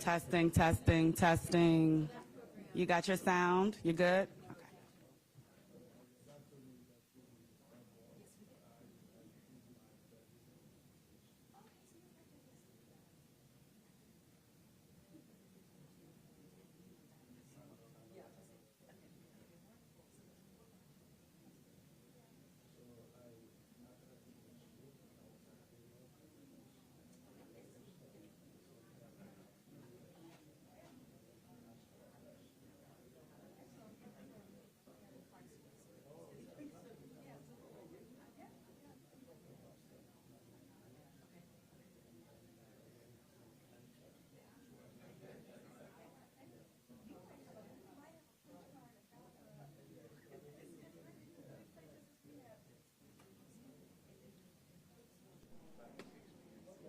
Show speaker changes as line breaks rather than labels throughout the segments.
Testing, testing, testing. You got your sound? You good?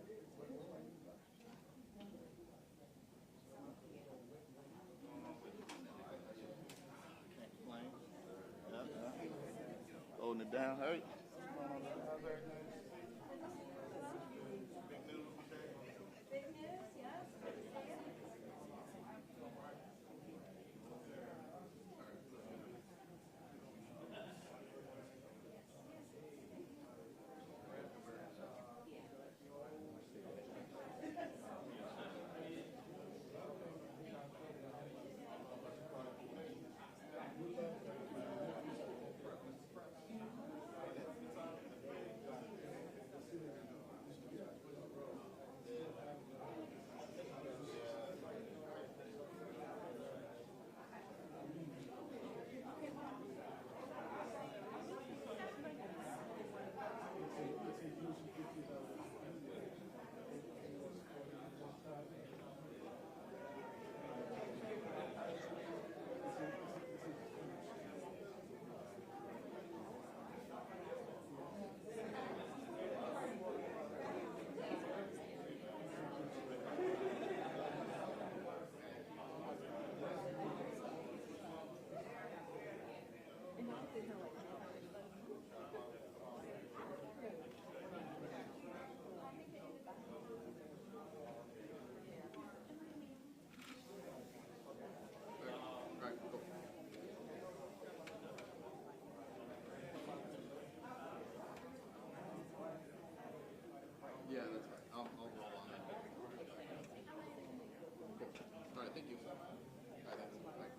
Okay.
Holding it down, hurry.
Yeah, that's right. I'll roll on it. Cool. All right, thank you. All right, thanks. Bye.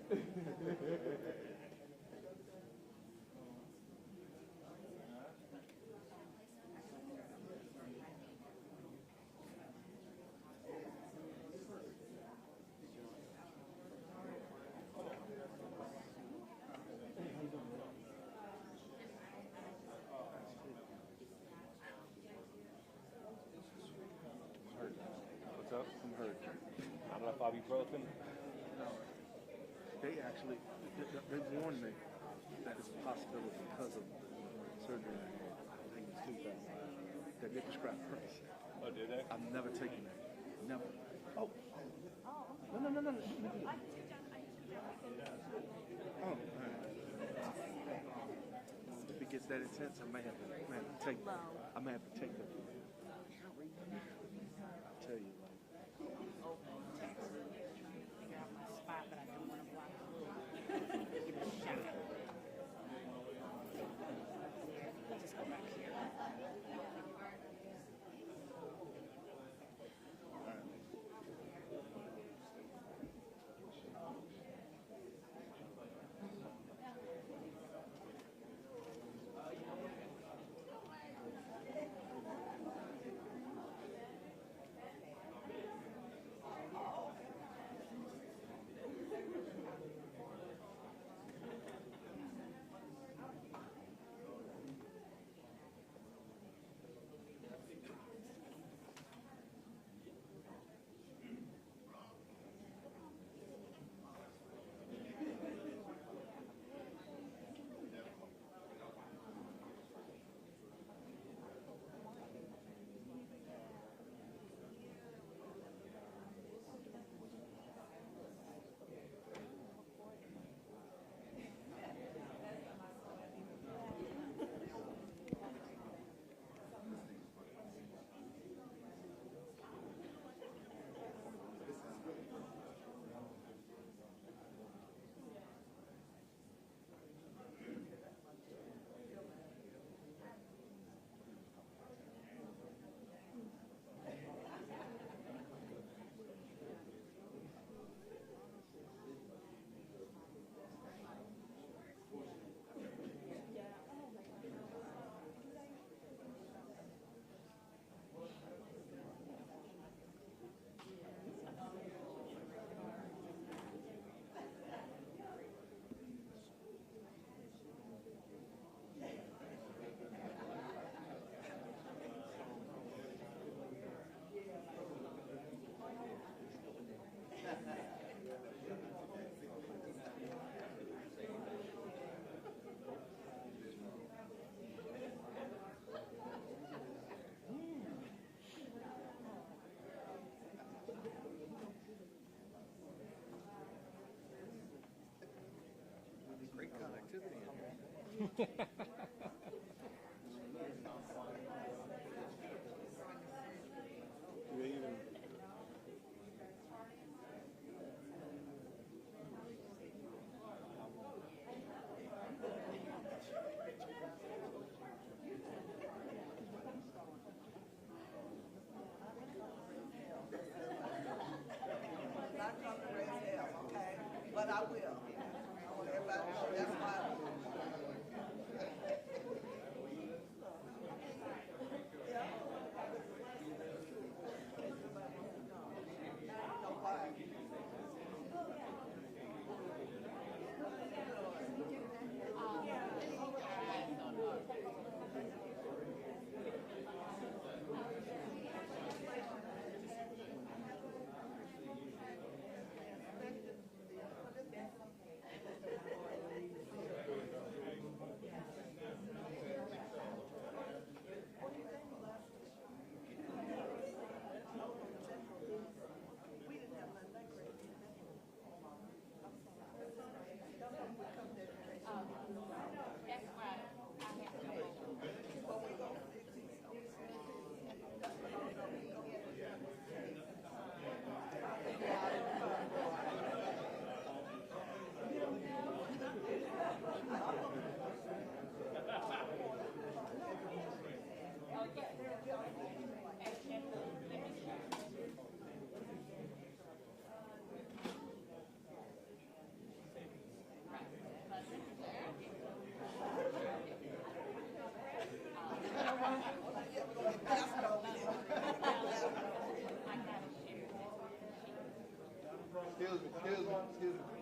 What's up? I'm hurt. Not enough ibuprofen?
No, they actually they warned me that it's a possibility because of the surgery I had. I think it was 2005. That they prescribed Percocet.
Oh, did they?
I've never taken that. Never. Oh. No. Oh, all right. If it gets that intense, I may have to take. I may have to take that. I'll tell you. Great connectivity in here.
Do they even...
Not come to raise hell, okay? But I will. I want everybody to know that's why.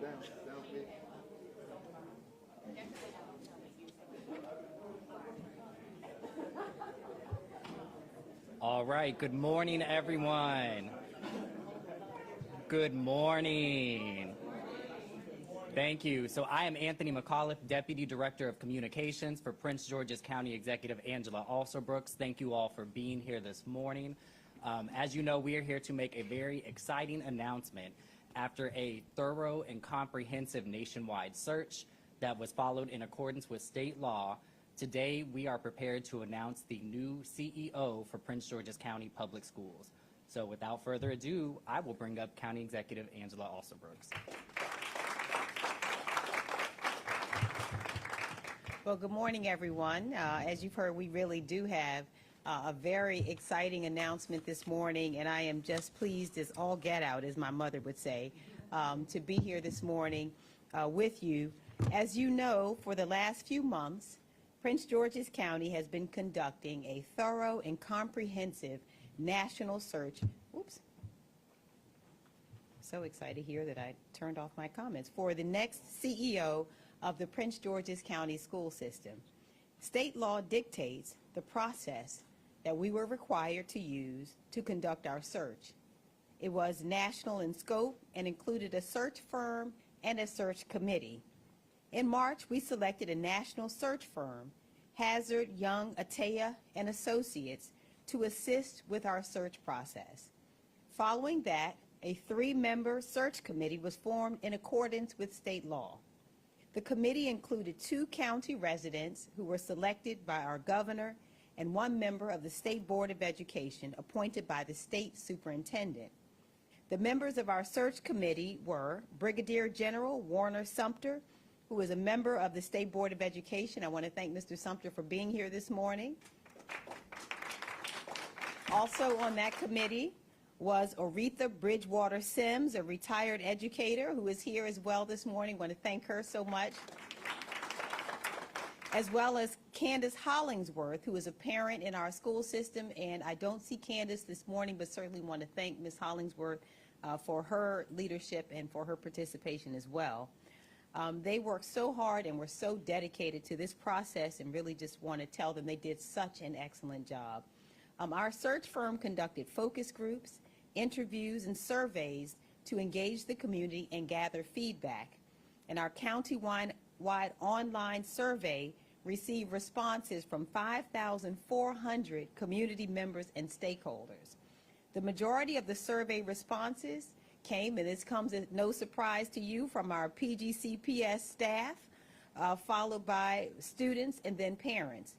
down big.
All right, good morning, everyone. Good morning. Thank you. So I am Anthony McAuliffe, Deputy Director of Communications for Prince George's County Executive Angela Alsobrooks. Thank you all for being here this morning. As you know, we are here to make a very exciting announcement after a thorough and comprehensive nationwide search that was followed in accordance with state law. Today, we are prepared to announce the new CEO for Prince George's County Public Schools. So without further ado, I will bring up County Executive Angela Alsobrooks.
Well, good morning, everyone. As you've heard, we really do have a very exciting announcement this morning, and I am just pleased as all get out, as my mother would say, to be here this morning with you. As you know, for the last few months, Prince George's County has been conducting a thorough and comprehensive national search. Oops. So excited here that I turned off my comments. For the next CEO of the Prince George's County school system. State law dictates the process that we were required to use to conduct our search. It was national in scope and included a search firm and a search committee. In March, we selected a national search firm, Hazard, Young, Atea, and Associates, to assist with our search process. Following that, a 3-member search committee was formed in accordance with state law. The committee included 2 county residents who were selected by our governor and 1 member of the State Board of Education appointed by the state superintendent. The members of our search committee were Brigadier General Warner Sumter, who is a member of the State Board of Education. I want to thank Mr. Sumter for being here this morning. Also on that committee was Oretha Bridgewater Sims, a retired educator who is here as well this morning. I want to thank her so much. As well as Candace Hollingsworth, who is a parent in our school system. And I don't see Candace this morning, but certainly want to thank Ms. Hollingsworth for her leadership and for her participation as well. They worked so hard and were so dedicated to this process, and really just want to tell them they did such an excellent job. Our search firm conducted focus groups, interviews, and surveys to engage the community and gather feedback. And our county-wide online survey received responses from 5,400 community members and stakeholders. The majority of the survey responses came, and this comes as no surprise to you, from our PGCPS staff, followed by students and then parents.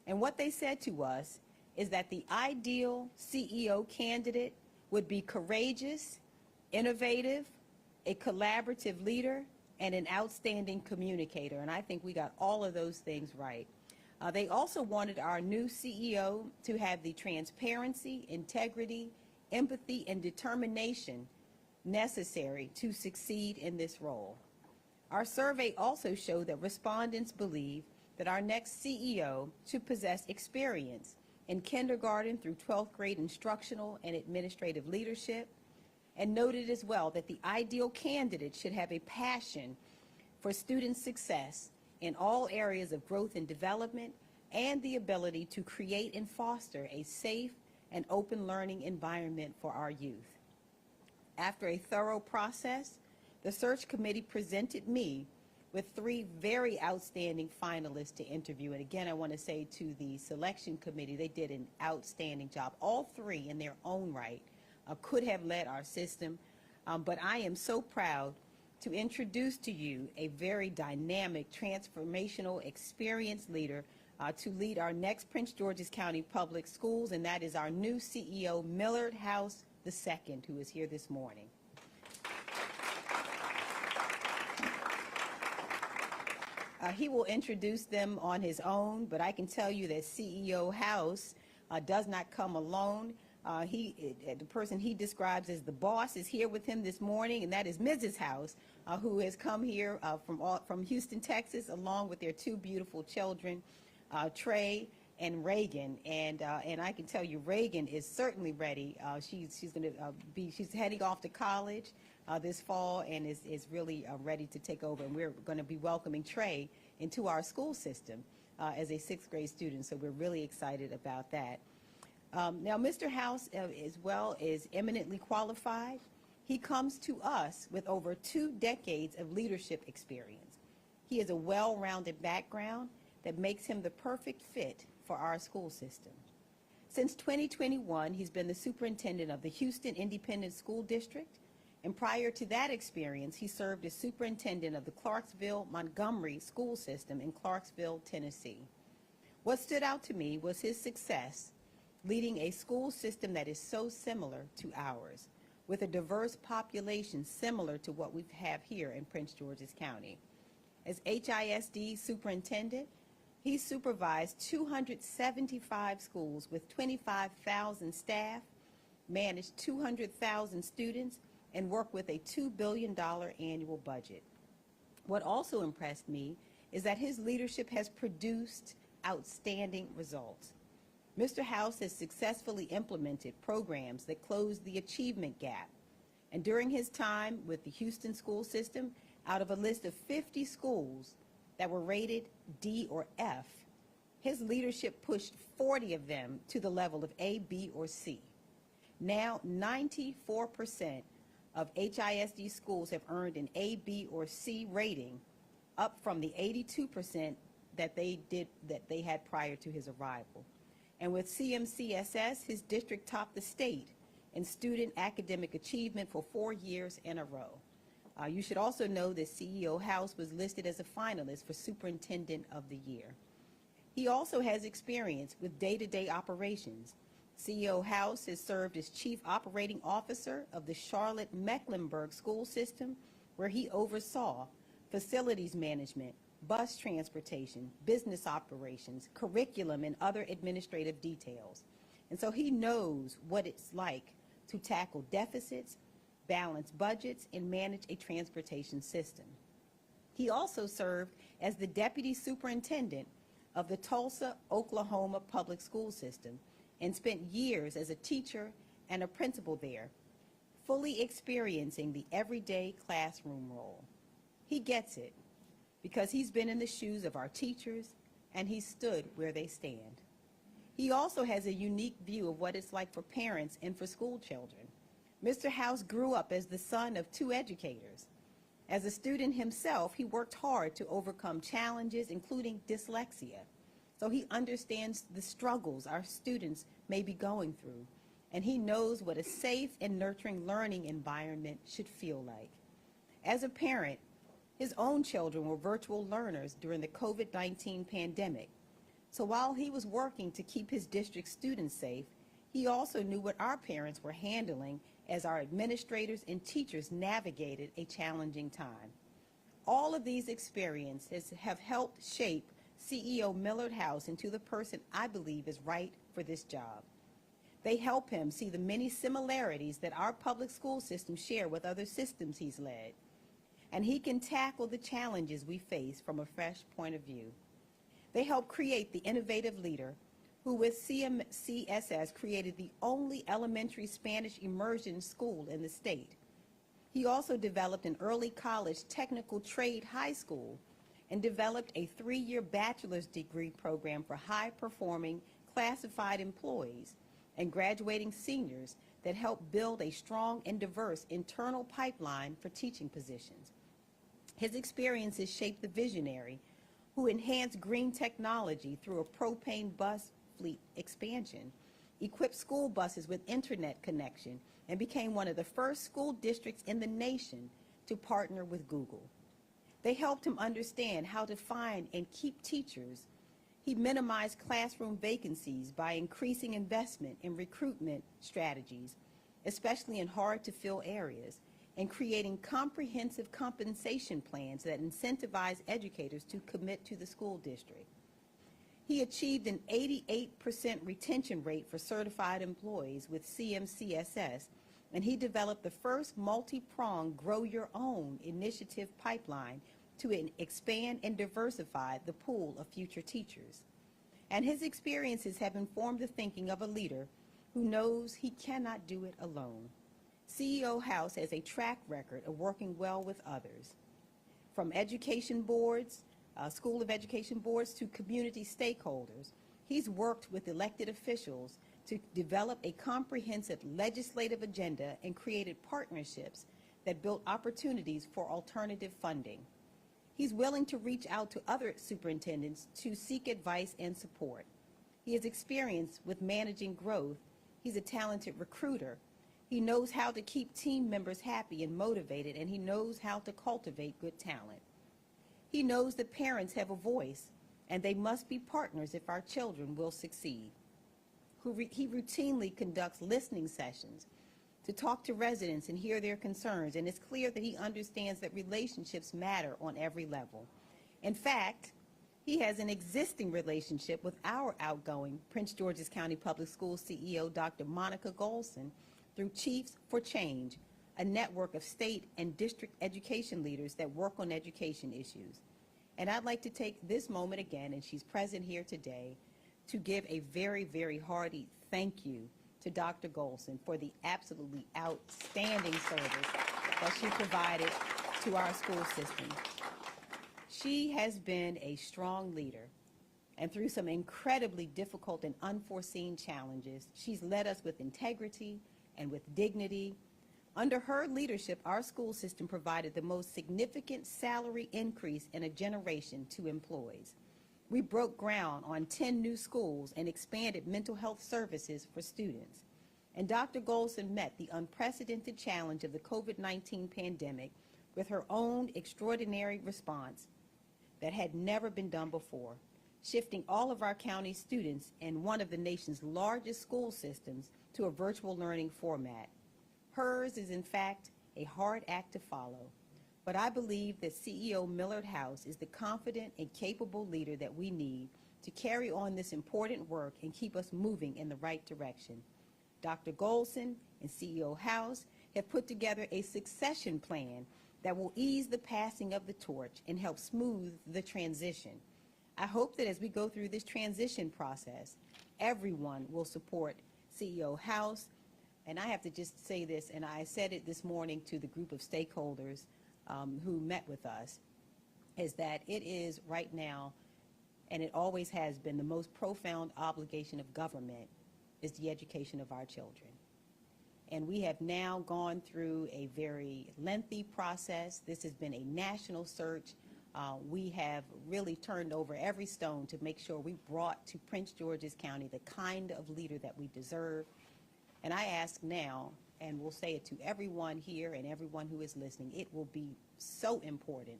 And what they said to us is that the ideal CEO candidate would be courageous, innovative, a collaborative leader, and an outstanding communicator. And I think we got all of those things right. They also wanted our new CEO to have the transparency, integrity, empathy, and determination necessary to succeed in this role. Our survey also showed that respondents believe that our next CEO should possess experience in kindergarten through 12th grade instructional and administrative leadership, and noted as well that the ideal candidate should have a passion for student success in all areas of growth and development, and the ability to create and foster a safe and open learning environment for our youth. After a thorough process, the search committee presented me with 3 very outstanding finalists to interview. And again, I want to say to the selection committee, they did an outstanding job. All 3 in their own right could have led our system, but I am so proud to introduce to you a very dynamic, transformational, experienced leader to lead our next Prince George's County Public Schools, and that is our new CEO, Millard House II, who is here this morning. He will introduce them on his own, but I can tell you that CEO House does not come alone. The person he describes as the boss is here with him this morning, and that is Mrs. House, who has come here from Houston, Texas, along with their 2 beautiful children, Trey and Reagan. And I can tell you, Reagan is certainly ready. She's heading off to college. this fall and is really ready to take over. And we're going to be welcoming Trey into our school system as a 6th grade student, so we're really excited about that. Now, Mr. House, as well, is eminently qualified. He comes to us with over 2 decades of leadership experience. He has a well-rounded background that makes him the perfect fit for our school system. Since 2021, he's been the superintendent of the Houston Independent School District, and prior to that experience, he served as superintendent of the Clarksville-Montgomery School System in Clarksville, Tennessee. What stood out to me was his success leading a school system that is so similar to ours, with a diverse population similar to what we have here in Prince George's County. As HISD superintendent, he supervised 275 schools with 25,000 staff, managed 200,000 students, and worked with a $2 billion annual budget. What also impressed me is that his leadership has produced outstanding results. Mr. House has successfully implemented programs that close the achievement gap. And during his time with the Houston school system, out of a list of 50 schools that were rated D or F, his leadership pushed 40 of them to the level of A, B, or C. Now, 94% of HISD schools have earned an A, B, or C rating, up from the 82% that they had prior to his arrival. And with CMCSS, his district topped the state in student academic achievement for 4 years in a row. You should also know that CEO House was listed as a finalist for Superintendent of the Year. He also has experience with day-to-day operations. CEO House has served as Chief Operating Officer of the Charlotte-Mecklenburg School System, where he oversaw facilities management, bus transportation, business operations, curriculum, and other administrative details. And so he knows what it's like to tackle deficits, balance budgets, and manage a transportation system. He also served as the Deputy Superintendent of the Tulsa, Oklahoma Public School System and spent years as a teacher and a principal there, fully experiencing the everyday classroom role. He gets it, because he's been in the shoes of our teachers and he stood where they stand. He also has a unique view of what it's like for parents and for school children. Mr. House grew up as the son of 2 educators. As a student himself, he worked hard to overcome challenges, including dyslexia. So he understands the struggles our students may be going through, and he knows what a safe and nurturing learning environment should feel like. As a parent, his own children were virtual learners during the COVID-19 pandemic. So while he was working to keep his district students safe, he also knew what our parents were handling as our administrators and teachers navigated a challenging time. All of these experiences have helped shape CEO Millard House into the person I believe is right for this job. They help him see the many similarities that our public school system share with other systems he's led. And he can tackle the challenges we face from a fresh point of view. They help create the innovative leader who, with CMCSS, created the only elementary Spanish immersion school in the state. He also developed an early college technical trade high school and developed a 3-year bachelor's degree program for high-performing classified employees and graduating seniors that help build a strong and diverse internal pipeline for teaching positions. His experiences shaped the visionary who enhanced green technology through a propane bus fleet expansion, equipped school buses with internet connection, and became one of the first school districts in the nation to partner with Google. They helped him understand how to find and keep teachers. He minimized classroom vacancies by increasing investment in recruitment strategies, especially in hard-to-fill areas, and creating comprehensive compensation plans that incentivize educators to commit to the school district. He achieved an 88% retention rate for certified employees with CMCSS, and he developed the first multi-pronged Grow Your Own initiative pipeline to expand and diversify the pool of future teachers. And his experiences have informed the thinking of a leader who knows he cannot do it alone. CEO House has a track record of working well with others, from education boards, School of Education boards, to community stakeholders. He's worked with elected officials to develop a comprehensive legislative agenda and created partnerships that built opportunities for alternative funding. He's willing to reach out to other superintendents to seek advice and support. He has experience with managing growth. He's a talented recruiter. He knows how to keep team members happy and motivated, and he knows how to cultivate good talent. He knows that parents have a voice, and they must be partners if our children will succeed. He routinely conducts listening sessions to talk to residents and hear their concerns, and it's clear that he understands that relationships matter on every level. In fact, he has an existing relationship with our outgoing Prince George's County Public Schools CEO, Dr. Monica Golson, through Chiefs for Change, a network of state and district education leaders that work on education issues. And I'd like to take this moment again, and she's present here today, to give a very, very hearty thank you to Dr. Golson for the absolutely outstanding service that she provided to our school system. She has been a strong leader, and through some incredibly difficult and unforeseen challenges, she's led us with integrity and with dignity. Under her leadership, our school system provided the most significant salary increase in a generation to employees. We broke ground on 10 new schools and expanded mental health services for students. And Dr. Golson met the unprecedented challenge of the COVID-19 pandemic with her own extraordinary response that had never been done before, shifting all of our county students in one of the nation's largest school systems to a virtual learning format. Hers is, in fact, a hard act to follow. But I believe that CEO Millard House is the confident and capable leader that we need to carry on this important work and keep us moving in the right direction. Dr. Golson and CEO House have put together a succession plan that will ease the passing of the torch and help smooth the transition. I hope that as we go through this transition process, everyone will support CEO House. And I have to just say this, and I said it this morning to the group of stakeholders who met with us, is that it is right now, and it always has been, the most profound obligation of government is the education of our children. And we have now gone through a very lengthy process. This has been a national search. We have really turned over every stone to make sure we brought to Prince George's County the kind of leader that we deserve. And I ask now, and we'll say it to everyone here and everyone who is listening, it will be so important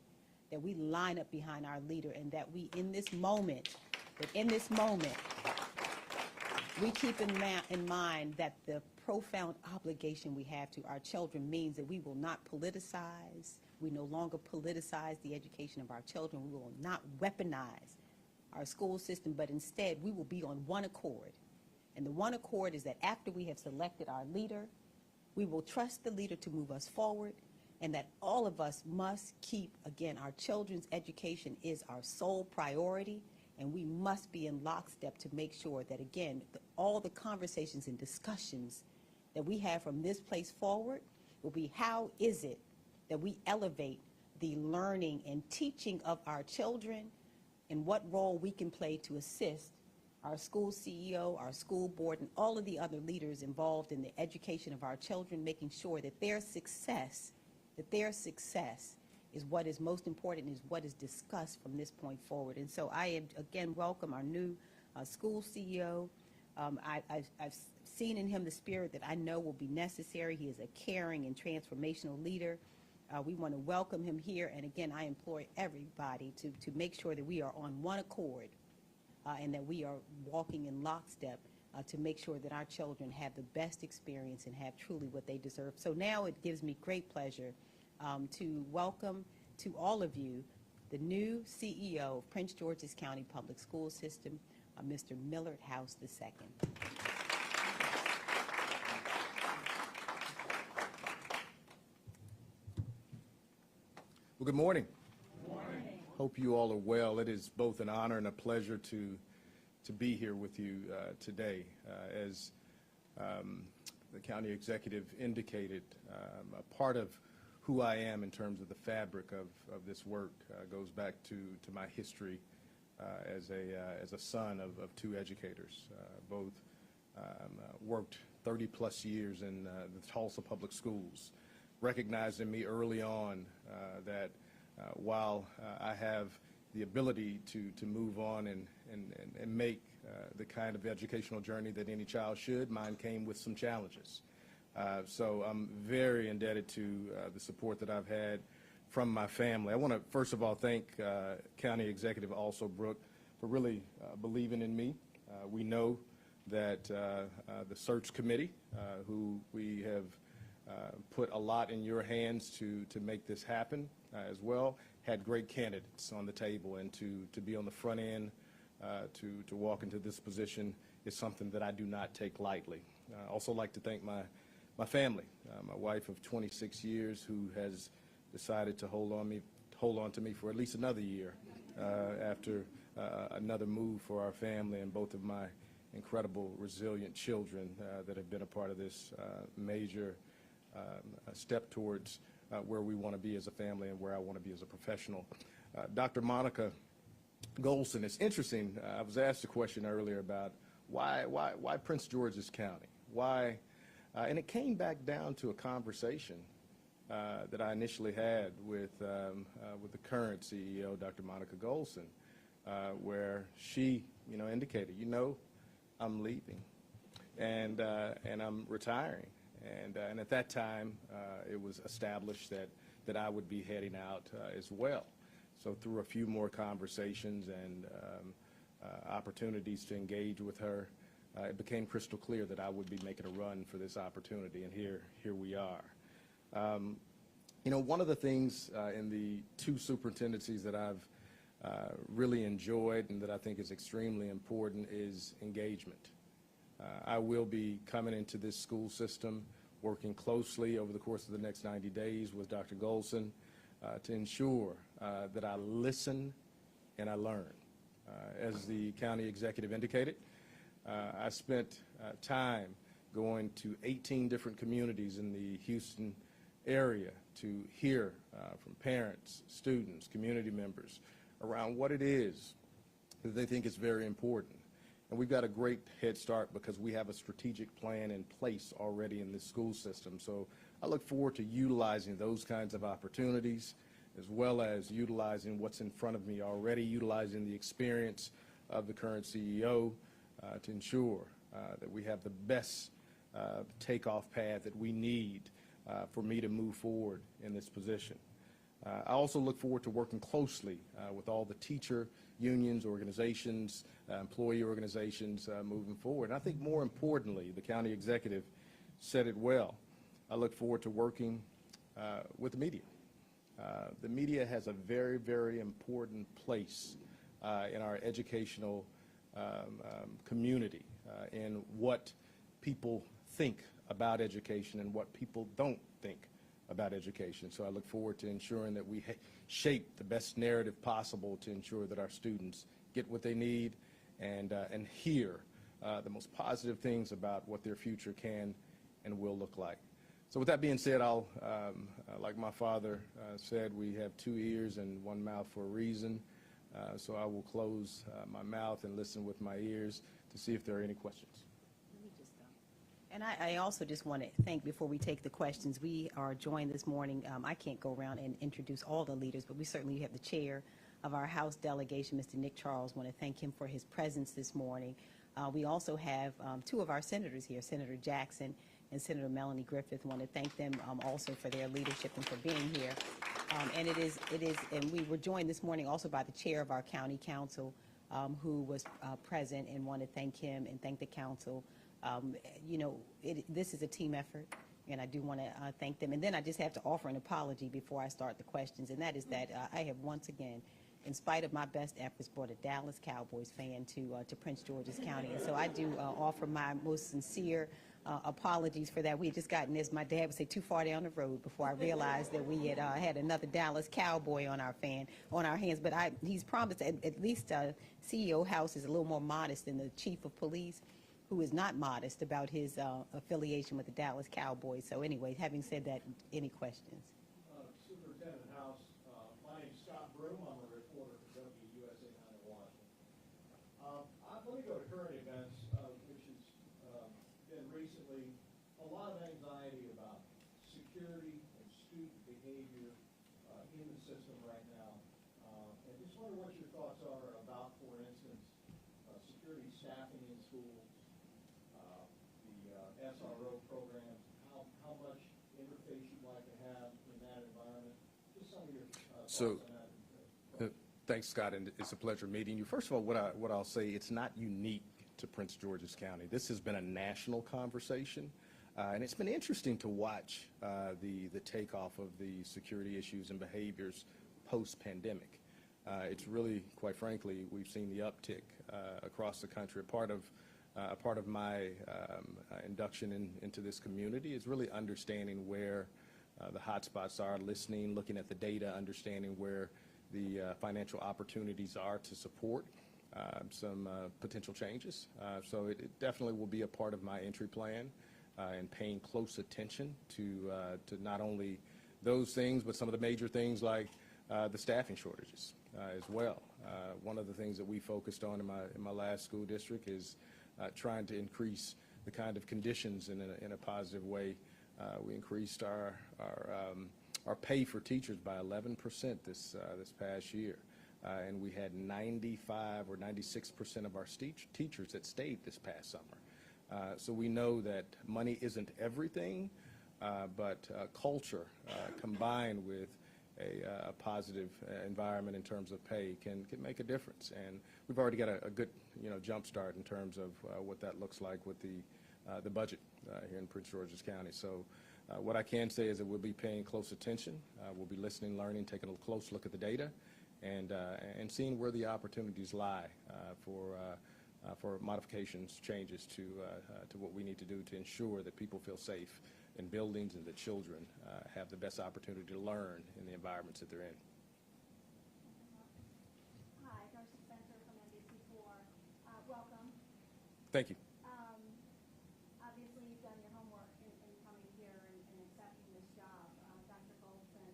that we line up behind our leader, and that we, in this moment, we keep in mind that the profound obligation we have to our children means that we will not politicize. We no longer politicize the education of our children. We will not weaponize our school system, but instead we will be on one accord. And the one accord is that after we have selected our leader, we will trust the leader to move us forward, and that all of us must keep, again, our children's education is our sole priority, and we must be in lockstep to make sure that, again, all the conversations and discussions that we have from this place forward will be how is it that we elevate the learning and teaching of our children, and what role we can play to assist our school CEO, our school board, and all of the other leaders involved in the education of our children, making sure that their success is what is most important, is what is discussed from this point forward. And so I again welcome our new school CEO. I've seen in him the spirit that I know will be necessary. He is a caring and transformational leader. We want to welcome him here, and again, I implore everybody to make sure that we are on one accord, and that we are walking in lockstep to make sure that our children have the best experience and have truly what they deserve. So now it gives me great pleasure to welcome to all of you the new CEO of Prince George's County Public School System, Mr. Millard House II.
Well, good morning. Good morning. Hope you all are well. It is both an honor and a pleasure to be here with you today. As the county executive indicated, a part of who I am in terms of the fabric of this work goes back to my history as a son of two educators. Both worked 30-plus years in the Tulsa Public Schools, recognized in me early on that while I have the ability to move on and make the kind of educational journey that any child should, mine came with some challenges. So I'm very indebted to the support that I've had from my family. I want to first of all thank County Executive also Brooke for really believing in me. We know that the search committee, who we have put a lot in your hands to make this happen as well, had great candidates on the table, and to be on the front end to walk into this position is something that I do not take lightly. I also like to thank my family, my wife of 26 years, who has decided to hold on to me for at least another year after another move for our family, and both of my incredible, resilient children that have been a part of this major step towards where we want to be as a family and where I want to be as a professional. Dr. Monica Golson, it's interesting. I was asked a question earlier about why Prince George's County? Why? And it came back down to a conversation that I initially had with the current CEO, Dr. Monica Golson, where she, indicated, I'm leaving, and I'm retiring, and at that time it was established that I would be heading out as well. So through a few more conversations and opportunities to engage with her, it became crystal clear that I would be making a run for this opportunity, and here we are. One of the things in the two superintendencies that I've really enjoyed and that I think is extremely important is engagement. I will be coming into this school system working closely over the course of the next 90 days with Dr. Golson to ensure that I listen and I learn. As the county executive indicated, I spent time going to 18 different communities in the Houston area to hear from parents, students, community members around what it is that they think is very important. And we've got a great head start because we have a strategic plan in place already in this school system. So I look forward to utilizing those kinds of opportunities, as well as utilizing what's in front of me already, utilizing the experience of the current CEO to ensure that we have the best takeoff path that we need for me to move forward in this position. I also look forward to working closely with all the teacher unions, organizations, employee organizations moving forward. And I think more importantly, the county executive said it well. I look forward to working with the media. The media has a very, very important place in our educational community in what people think about education and what people don't think about education. So I look forward to ensuring that we shape the best narrative possible to ensure that our students get what they need and hear the most positive things about what their future can and will look like. So with that being said, I'll, like my father said, we have 2 ears and 1 mouth for a reason. So I will close my mouth and listen with my ears to see if there are any questions.
And I also just want to thank, before we take the questions, we are joined this morning. I can't go around and introduce all the leaders, but we certainly have the chair of our House delegation, Mr. Nick Charles. Want to thank him for his presence this morning. We also have 2 of our senators here, Senator Jackson and Senator Melanie Griffith. Want to thank them also for their leadership and for being here. And we were joined this morning also by the chair of our county council, who was present, and want to thank him and thank the council. This is a team effort, and I do want to thank them. And then I just have to offer an apology before I start the questions, and that is that I have once again, in spite of my best efforts, brought a Dallas Cowboys fan to Prince George's County. And so I do offer my most sincere apologies for that. We had just gotten, as my dad would say, too far down the road before I realized that we had had another Dallas Cowboy on our hands. But he's promised at least CEO House is a little more modest than the chief of police. who is not modest about his affiliation with the Dallas Cowboys. So anyway, having said that, any questions?
Superintendent House, my name's Scott Broom. I'm a reporter for WUSA 9 in Washington. Let me go to current events, which has been recently a lot of anxiety about security and student behavior in the system right now. And just wonder what your thoughts are about, for instance, security staffing in schools, the SRO programs, how much interface you'd like to have in that environment. Just some of your thoughts on that.
Thanks, Scott, and it's a pleasure meeting you. First of all, what I'll say, it's not unique to Prince George's County. This has been a national conversation, and it's been interesting to watch the takeoff of the security issues and behaviors post-pandemic. It's really, quite frankly, we've seen the uptick across the country. A part of my induction into this community is really understanding where the hotspots are, listening, looking at the data, understanding where the financial opportunities are to support some potential changes. So it definitely will be a part of my entry plan and paying close attention to not only those things, but some of the major things like the staffing shortages as well. One of the things that we focused on in my last school district is trying to increase the kind of conditions in a positive way. We increased our pay for teachers by 11% this past year, and we had 95 or 96% of our teachers that stayed this past summer. So we know that money isn't everything, but culture combined with a positive environment in terms of pay can make a difference. And we've already got a good jump start in terms of what that looks like with the budget here in Prince George's County. So what I can say is that we'll be paying close attention. We'll be listening, learning, taking a close look at the data, and seeing where the opportunities lie for modifications, changes to what we need to do to ensure that people feel safe in buildings and that children have the best opportunity to learn in the environments that they're in.
Hi, Darcy Spencer from NBC4. Welcome.
Thank you.
Obviously, you've done your homework in coming here and accepting this job. Dr. Goldson,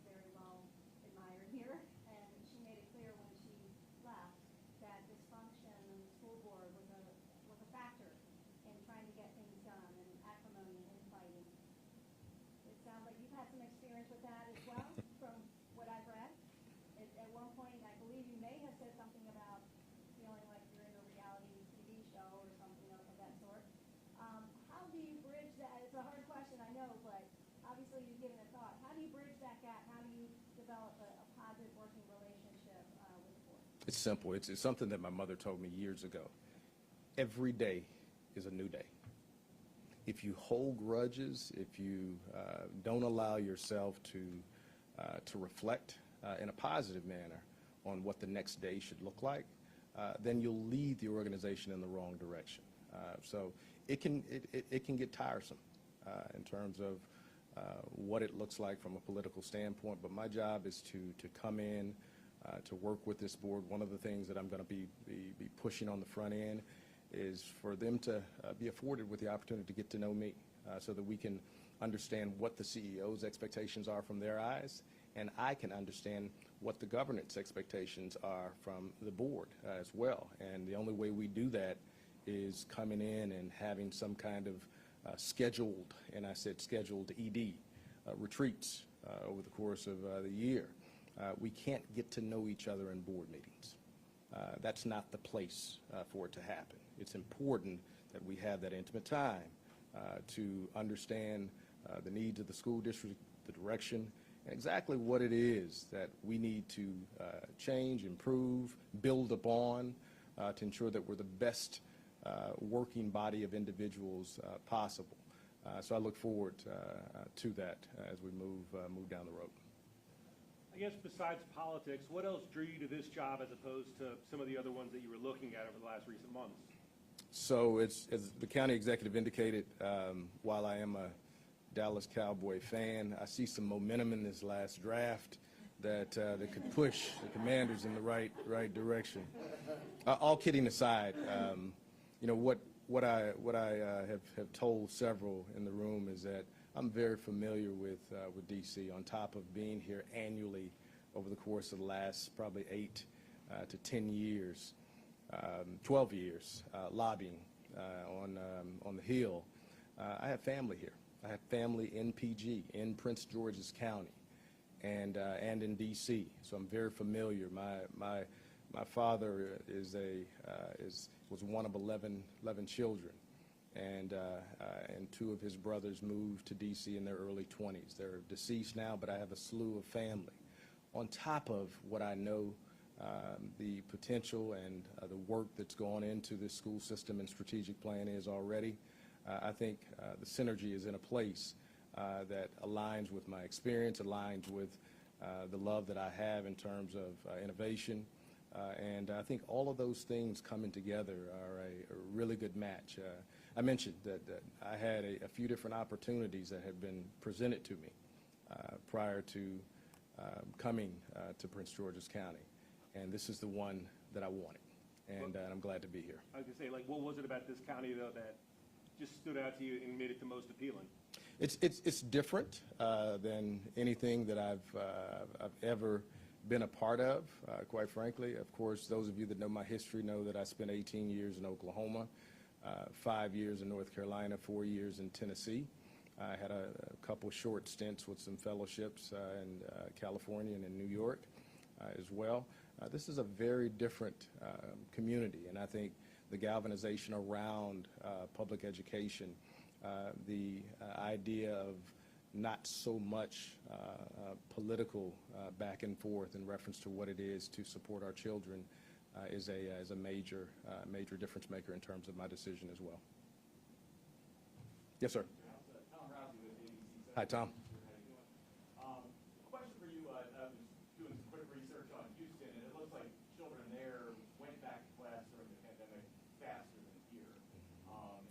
very well admired here, and she made it clear when she left that dysfunction in the school board was a factor in trying to get things done, and acrimony and infighting. It sounds like you've had some experience with that as well, from what I've read. At one point, I believe you may have said something about feeling like you're in a reality TV show or something of that sort. How do you bridge that? It's a hard question, I know, but obviously you've given it thought. How do you bridge that gap? How do you develop a positive working relationship with the board?
It's simple. It's something that my mother told me years ago. Every day is a new day. If you hold grudges, if you don't allow yourself to reflect in a positive manner on what the next day should look like, then you'll lead the organization in the wrong direction. So it can get tiresome in terms of what it looks like from a political standpoint, but my job is to come in, to work with this board. One of the things that I'm going to be pushing on the front end is for them to be afforded with the opportunity to get to know me so that we can understand what the CEO's expectations are from their eyes, and I can understand what the governance expectations are from the board as well. And the only way we do that is coming in and having some kind of scheduled, and I said scheduled ED, retreats over the course of the year. We can't get to know each other in board meetings. That's not the place for it to happen. It's important that we have that intimate time to understand the needs of the school district, the direction, and exactly what it is that we need to change, improve, build upon to ensure that we're the best working body of individuals possible. So I look forward to that as we move down the road.
I guess besides politics, what else drew you to this job as opposed to some of the other ones that you were looking at over the last recent months?
So as the county executive indicated, while I am a Dallas Cowboy fan, I see some momentum in this last draft that could push the Commanders in the right direction. All kidding aside, you know, what I have told several in the room is that I'm very familiar with DC. On top of being here annually over the course of the last probably 8 to 10 years, 12 years, lobbying on the Hill, I have family here. I have family in PG, in Prince George's County, and in DC. So I'm very familiar. My father was one of 11 children, and 2 of his brothers moved to DC in their early 20s. They're deceased now, but I have a slew of family. On top of what I know, the potential and the work that's gone into this school system and strategic plan is already, I think the synergy is in a place that aligns with my experience, aligns with the love that I have in terms of innovation. And I think all of those things coming together are a really good match. I mentioned that I had a few different opportunities that had been presented to me prior to coming to Prince George's County, and this is the one that I wanted, and I'm glad to be here.
I was going to say, like, what was it about this county, though, that just stood out to you and made it the most appealing?
It's different than anything that I've ever been a part of, quite frankly. Of course, those of you that know my history know that I spent 18 years in Oklahoma, 5 years in North Carolina, 4 years in Tennessee. I had a couple short stints with some fellowships in California and in New York as well. This is a very different community, and I think the galvanization around public education, the idea of not so much political back and forth in reference to what it is to support our children is a major difference maker in terms of my decision as well. Yes, sir. Hi, Tom.
Question for you. I was doing some quick research on Houston, and it looks like children there went back to class during the pandemic faster than here.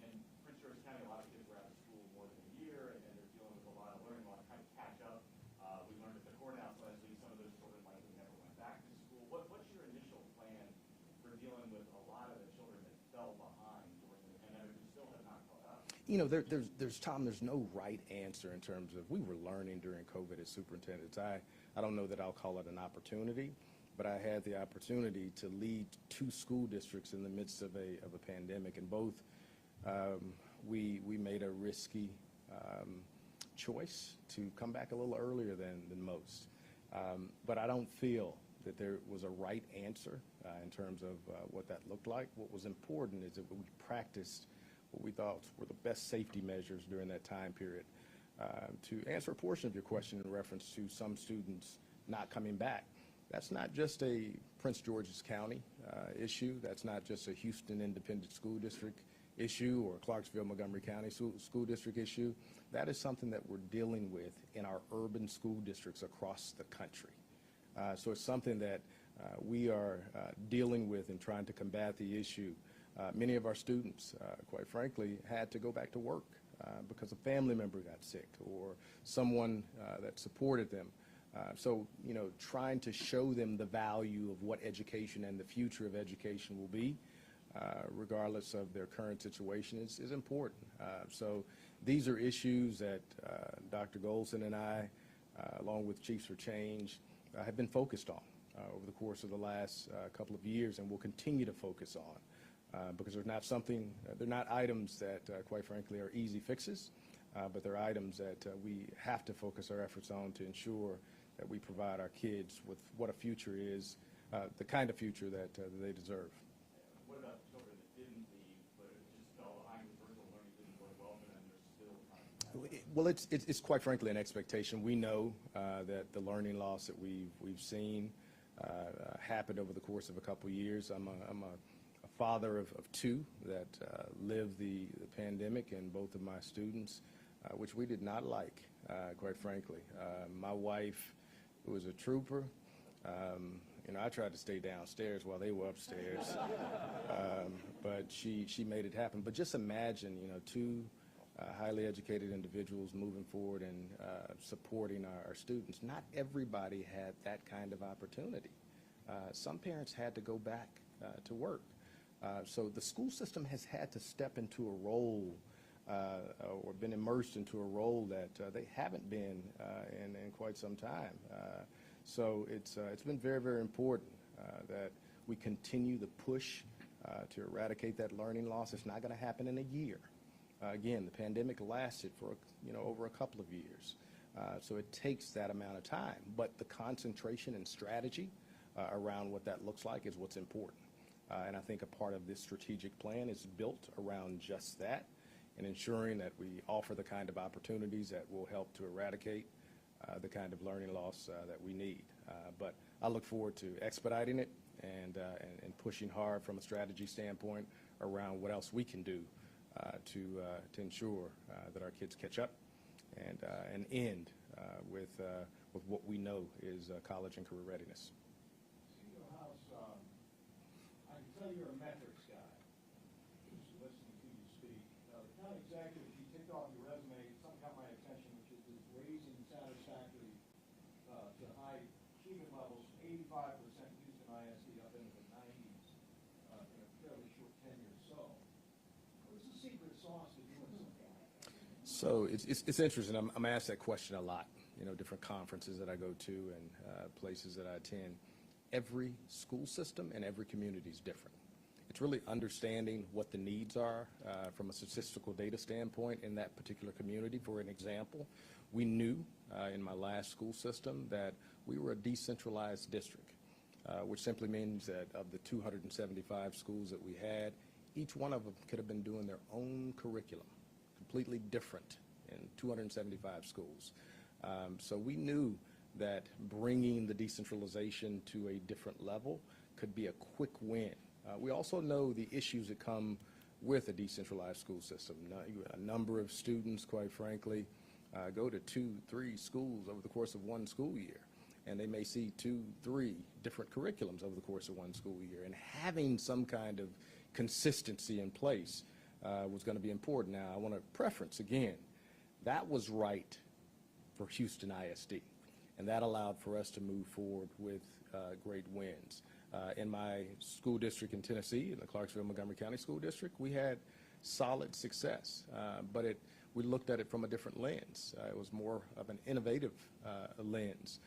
And Prince George's County, a lot of kids were out of school more than a year, and they're dealing with a lot of learning loss, trying to catch up. We learned at the courthouse last week some of those children likely never went back to school. What's your initial plan for dealing with a lot of the children that fell behind during the pandemic who still have not caught up?
You know, Tom, there's no right answer in terms of, we were learning during COVID as superintendents. I don't know that I'll call it an opportunity, but I had the opportunity to lead 2 school districts in the midst of a pandemic, and both we made a risky choice to come back a little earlier than most. But I don't feel that there was a right answer in terms of what that looked like. What was important is that we practiced what we thought were the best safety measures during that time period. To answer a portion of your question in reference to some students not coming back, that's not just a Prince George's County issue. That's not just a Houston Independent School District issue or Clarksville Montgomery County School District issue. That is something that we're dealing with in our urban school districts across the country. So it's something that we are dealing with and trying to combat the issue. Many of our students, quite frankly, had to go back to work because a family member got sick or someone that supported them. So, you know, trying to show them the value of what education and the future of education will be, regardless of their current situation, is important. So these are issues that Dr. Golson and I, along with Chiefs for Change, have been focused on over the course of the last couple of years, and will continue to focus on. Because they're not items that, quite frankly, are easy fixes, but they're items that we have to focus our efforts on to ensure that we provide our kids with what a future is, the kind of future that they deserve.
What about the children that didn't leave, but it just fell behind with virtual learning, didn't work well for them, they're still trying to?
Well, it's quite frankly an expectation. We know that the learning loss that we've seen happened over the course of a couple of years. I'm a father of 2 that lived the pandemic, and both of my students, which we did not like, quite frankly. My wife, who was a trooper, you know, I tried to stay downstairs while they were upstairs, but she made it happen. But just imagine, you know, 2 highly educated individuals moving forward and supporting our students. Not everybody had that kind of opportunity. Some parents had to go back to work. So the school system has had to step into a role or been immersed into a role that they haven't been in quite some time. So it's been very, very important that we continue the push to eradicate that learning loss. It's not going to happen in a year. Again, the pandemic lasted for over a couple of years. So it takes that amount of time. But the concentration and strategy around what that looks like is what's important. And I think a part of this strategic plan is built around just that and ensuring that we offer the kind of opportunities that will help to eradicate the kind of learning loss that we need. But I look forward to expediting it and pushing hard from a strategy standpoint around what else we can do to ensure that our kids catch up and end with what we know is college and career readiness.
CEO House, I can tell you're a metrics guy. Just listening to you speak. The county executive, you ticked off your resume, something caught my attention, which is raising satisfactory to high achievement levels from 85% Houston ISD up into the 90s in a fairly short tenure. So, what's the secret sauce to doing something like that?
So it's interesting. I'm asked that question a lot, different conferences that I go to and places that I attend. Every school system and every community is different. It's really understanding what the needs are from a statistical data standpoint in that particular community. For an example, we knew in my last school system that we were a decentralized district, which simply means that of the 275 schools that we had, each one of them could have been doing their own curriculum, completely different in 275 schools. So we knew that bringing the decentralization to a different level could be a quick win. We also know the issues that come with a decentralized school system. A number of students, quite frankly, go to 2-3 schools over the course of one school year, and they may see 2-3 different curriculums over the course of one school year. And having some kind of consistency in place was going to be important. Now, I want to preference again, that was right for Houston ISD, and that allowed for us to move forward with great wins. In my school district in Tennessee, in the Clarksville-Montgomery County School District, we had solid success, but we looked at it from a different lens. It was more of an innovative lens.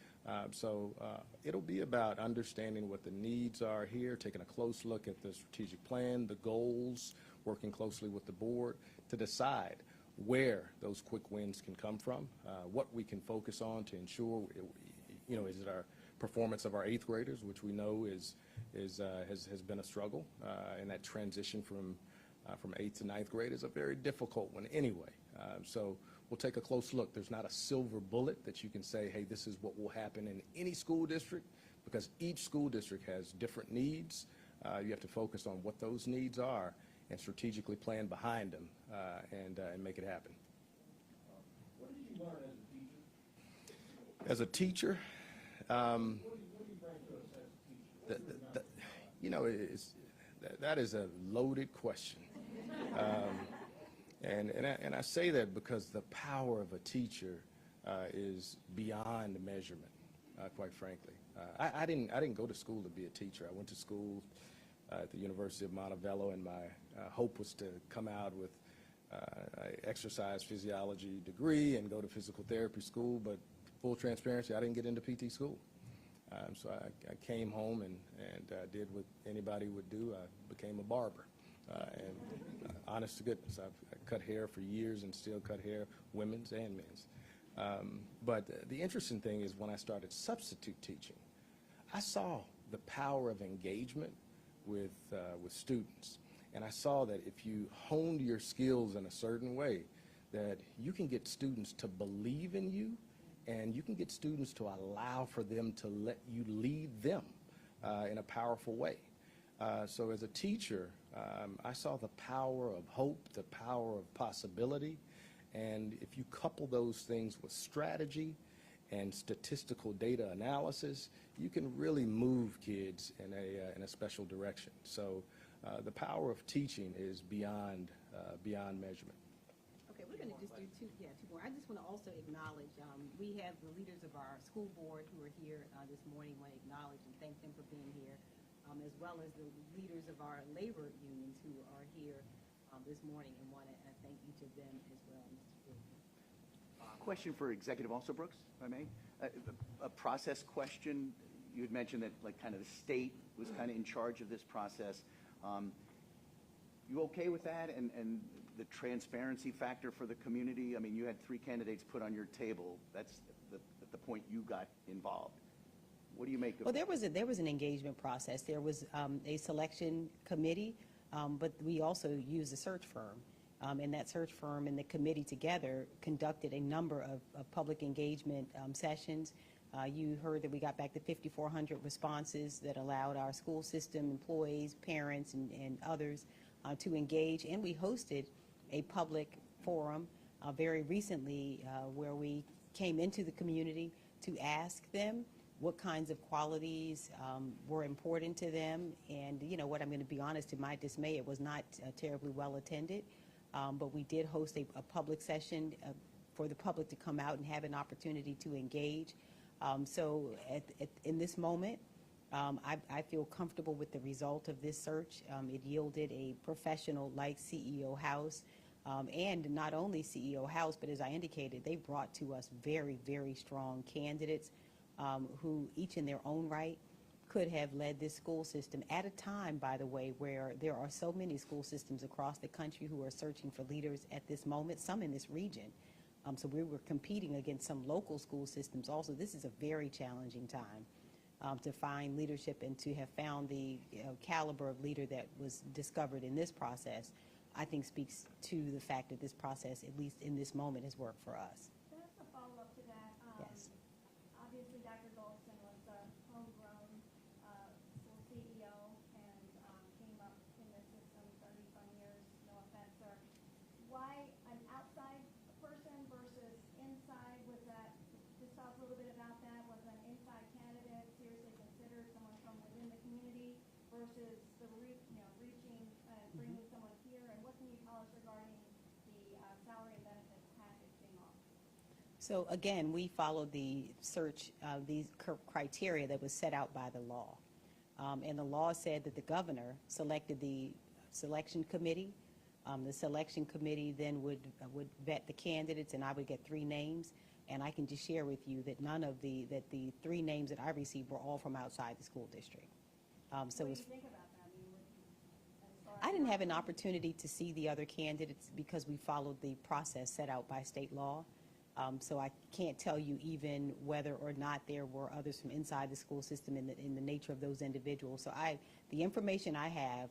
So it'll be about understanding what the needs are here, taking a close look at the strategic plan, the goals, working closely with the board to decide where those quick wins can come from, what we can focus on to ensure, is it our performance of our 8th graders, which we know has been a struggle, and that transition from 8th to 9th grade is a very difficult one anyway. So we'll take a close look. There's not a silver bullet that you can say, hey, this is what will happen in any school district, because each school district has different needs. You have to focus on what those needs are and strategically plan behind them and make it happen.
What did you learn as a teacher?
As a teacher,
What do you bring to us as a teacher?
that is a loaded question. And I say that because the power of a teacher is beyond measurement, quite frankly. I didn't go to school to be a teacher. I went to school at the University of Montevallo, and my hope was to come out with an exercise physiology degree and go to physical therapy school, but full transparency, I didn't get into PT school. So I came home and did what anybody would do. I became a barber. And honest to goodness, I've cut hair for years and still cut hair, women's and men's. But the interesting thing is when I started substitute teaching, I saw the power of engagement with students. And I saw that if you honed your skills in a certain way, that you can get students to believe in you, and you can get students to allow for them to let you lead them in a powerful way. So as a teacher, I saw the power of hope, the power of possibility, and if you couple those things with strategy and statistical data analysis, you can really move kids in a special direction. So the power of teaching is beyond measurement.
Okay, we're going to just do two more. I just want to also acknowledge, we have the leaders of our school board who are here this morning. I want to acknowledge and thank them for being here. as well as the leaders of our labor unions who are here this morning, and want to thank each of them as well, Mr. Chairman.
Question for Executive Officer Brooks, if I may. A process question. You had mentioned that like kind of the state was kind of in charge of this process. You okay with that and the transparency factor for the community? I mean, you had 3 candidates put on your table. That's the point you got involved. What do you make of
Well, there was an engagement process. There was a selection committee, but we also used a search firm. And that search firm and the committee together conducted a number of public engagement sessions. You heard that we got back to 5,400 responses that allowed our school system employees, parents, and others to engage. And we hosted a public forum very recently where we came into the community to ask them what kinds of qualities were important to them. And you know what, I'm going to be honest, to my dismay, it was not terribly well attended. But we did host a public session for the public to come out and have an opportunity to engage. So in this moment, I feel comfortable with the result of this search. It yielded a professional like CEO House, and not only CEO House, but as I indicated, they brought to us very, very strong candidates who each in their own right could have led this school system at a time, by the way, where there are so many school systems across the country who are searching for leaders at this moment, some in this region. So we were competing against some local school systems also. This is a very challenging time to find leadership, and to have found the caliber of leader that was discovered in this process, I think speaks to the fact that this process, at least in this moment, has worked for us.
Can I ask a follow-up to that?
Yes.
Obviously, Dr. Golson was a homegrown school CEO and came up in the system 30-some years, no offense, sir. Why an outside person versus inside? Was that, just talk a little bit about that. Was an inside candidate seriously considered, someone from within the community, versus the reaching bringing someone here? And what can you tell us regarding the salary and benefits package being offered?
So again, we followed the search, these criteria that was set out by the law. And the law said that the governor selected the selection committee. The selection committee then would vet the candidates, and I would get 3 names. And I can just share with you that that the 3 names that I received were all from outside the school district. So
What do you
it's,
think about that?
I didn't have an opportunity to see the other candidates because we followed the process set out by state law. So I can't tell you even whether or not there were others from inside the school system in the nature of those individuals. So the information I have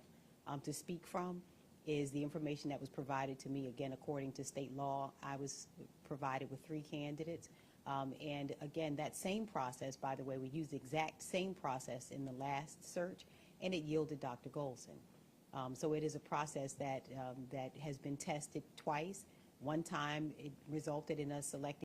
to speak from is the information that was provided to me. Again, according to state law, I was provided with 3 candidates. And again, that same process, by the way, we used the exact same process in the last search, and it yielded Dr. Golson. So it is a process that has been tested twice. One time it resulted in us selecting